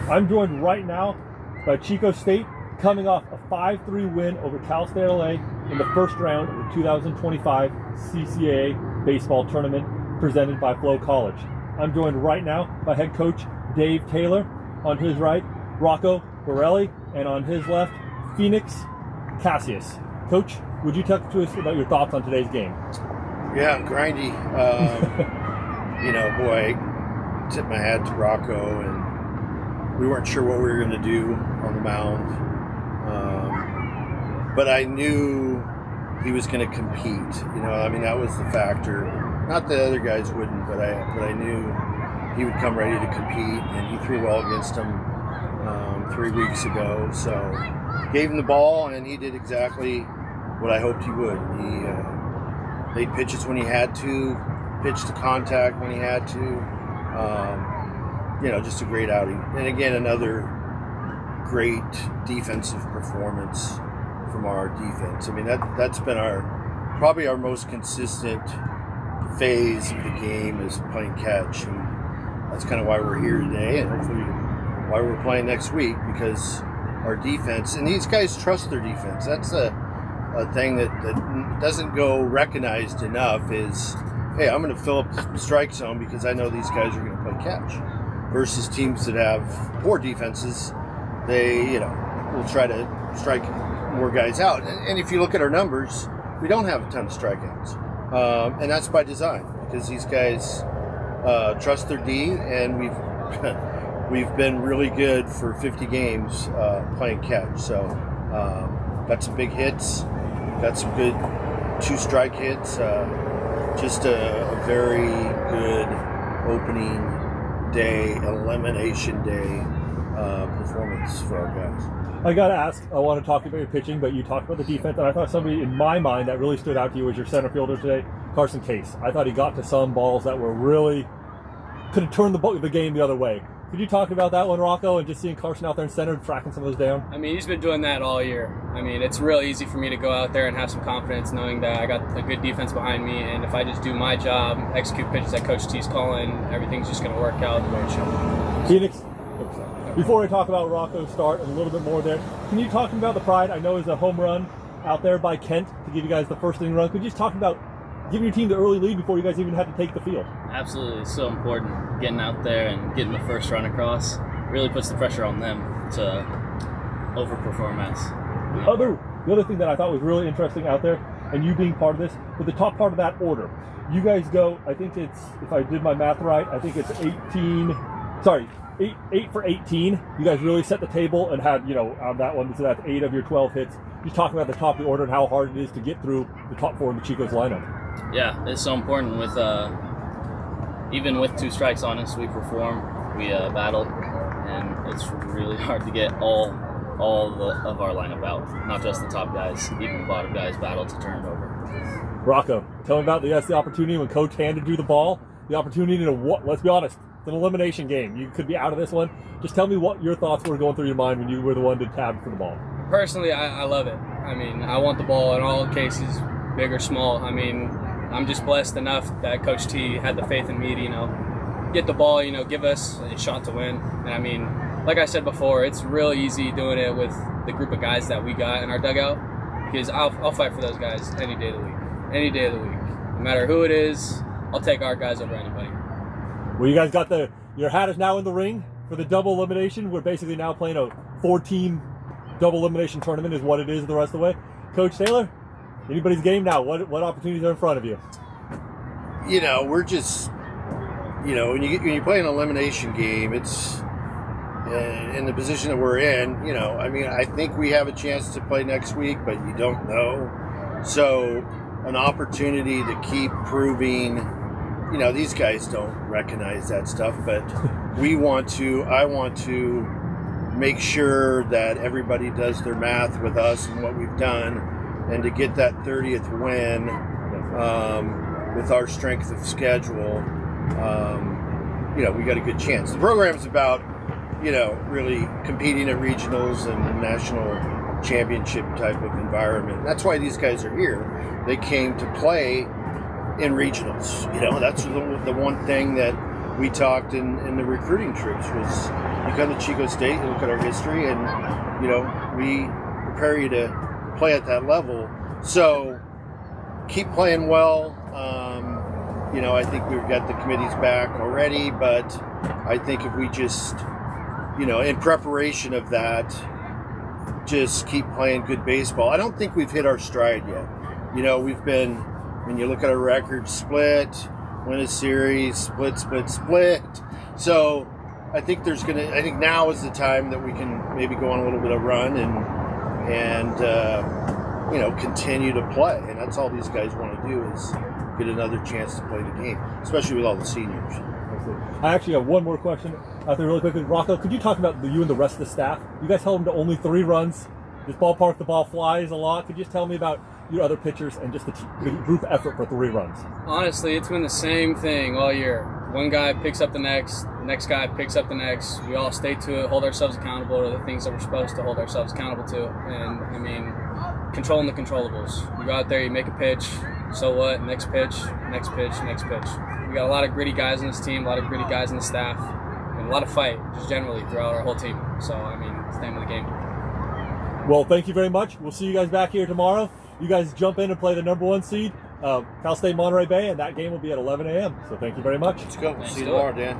I'm joined right now by Chico State, coming off a 5-3 win over Cal State LA in the first round of the 2025 CCAA Baseball Tournament presented by FloCollege. I'm joined right now by head coach Dave Taylor. On his right, Rocco, Borrelli, and on his left, Phoenix, Casias. Coach, would you talk to us about your thoughts on today's game? Yeah, grindy. I tip my hat to Rocco, and we weren't sure what we were going to do on the mound. But I knew he was going to compete. That was the factor. Not that other guys wouldn't, but I knew he would come ready to compete, and he threw well against him 3 weeks ago. So gave him the ball, and he did exactly what I hoped he would. He made pitches when he had to, pitched to contact when he had to. Just a great outing. And again, another great defensive performance from our defense. That's been probably our most consistent phase of the game is playing catch. And that's kind of why we're here today, and hopefully why we're playing next week, because our defense, and these guys trust their defense. That's a thing that doesn't go recognized enough is, hey, I'm going to fill up the strike zone because I know these guys are going to play catch. Versus teams that have poor defenses, they, will try to strike more guys out. And if you look at our numbers, we don't have a ton of strikeouts. And that's by design, because these guys trust their D, and we've been really good for 50 games playing catch. So got some big hits, got some good 2-strike hits. Just a very good opening day, elimination day performance for our guys. I got to ask, I want to talk about your pitching, but you talked about the defense, and I thought somebody in my mind that really stood out to you was your center fielder today, Carson Case. I thought he got to some balls that were really, could have turned the game the other way. Could you talk about that one, Rocco, and just seeing Carson out there in center, tracking some of those down? He's been doing that all year. It's real easy for me to go out there and have some confidence knowing that I got a good defense behind me, and if I just do my job, execute pitches that Coach T's calling, everything's just going to work out the way it should. Phoenix, before we talk about Rocco's start and a little bit more there, can you talk about the pride? I know it was a home run out there by Kent to give you guys the first inning run. Could you just talk about giving your team the early lead before you guys even had to take the field? Absolutely. It's so important getting out there and getting the first run across. Really puts the pressure on them to overperform us. The other thing that I thought was really interesting out there, and you being part of this, but the top part of that order, you guys go, I think it's, if I did my math right, I think it's 8 for 18. You guys really set the table and had, on that one, so that's 8 of your 12 hits. Just talking about the top of the order and how hard it is to get through the top 4 in the Chico's lineup. Yeah, it's so important. With even with 2 strikes on us, we perform, we battle, and it's really hard to get all of our lineup out. Not just the top guys, even the bottom guys battle to turn it over. Rocco, tell me about the opportunity when Coach handed you the ball, the opportunity to, let's be honest, it's an elimination game. You could be out of this one. Just tell me what your thoughts were going through your mind when you were the one to tab for the ball. Personally, I love it. I want the ball in all cases, big or small. I'm just blessed enough that Coach T had the faith in me to, get the ball, give us a shot to win. And like I said before, it's real easy doing it with the group of guys that we got in our dugout, because I'll fight for those guys any day of the week. Any day of the week. No matter who it is, I'll take our guys over anybody. Well, you guys got your hat is now in the ring for the double elimination. We're basically now playing a 4-team double elimination tournament is what it is the rest of the way. Coach Taylor, anybody's game now. What opportunities are in front of you? We're just, when you play an elimination game, it's in the position that we're in, I think we have a chance to play next week, but you don't know. So an opportunity to keep proving, these guys don't recognize that stuff, but I want to make sure that everybody does their math with us and what we've done, and to get that 30th win with our strength of schedule, we got a good chance. The program's about, really competing at regionals and national championship type of environment. That's why these guys are here. They came to play in regionals. That's the one thing that we talked in the recruiting trips was, you come to Chico State, you look at our history, and we prepare you to play at that level. So keep playing well. I think we've got the committee's back already, but I think if we just, in preparation of that, just keep playing good baseball. I don't think we've hit our stride yet. We've been, when you look at our record, split, win a series, split. So I think now is the time that we can maybe go on a little bit of run and continue to play. And that's all these guys want to do is get another chance to play the game, especially with all the seniors. I actually have one more question out there really quickly. Rocco, could you talk about you and the rest of the staff? You guys held them to only 3 runs. This ballpark, the ball flies a lot. Could you just tell me about your other pitchers and just the group effort for 3 runs? Honestly, it's been the same thing all year. One guy picks up the next guy picks up the next. We all stay to it, hold ourselves accountable to the things that we're supposed to hold ourselves accountable to. And, controlling the controllables. You go out there, you make a pitch, so what? Next pitch. We got a lot of gritty guys on this team, a lot of gritty guys on the staff, and a lot of fight, just generally throughout our whole team. So, it's the name of the game. Well, thank you very much. We'll see you guys back here tomorrow. You guys jump in and play the #1 seed, Cal State Monterey Bay, and that game will be at 11 a.m. So thank you very much. Let's go. See you tomorrow, Dan.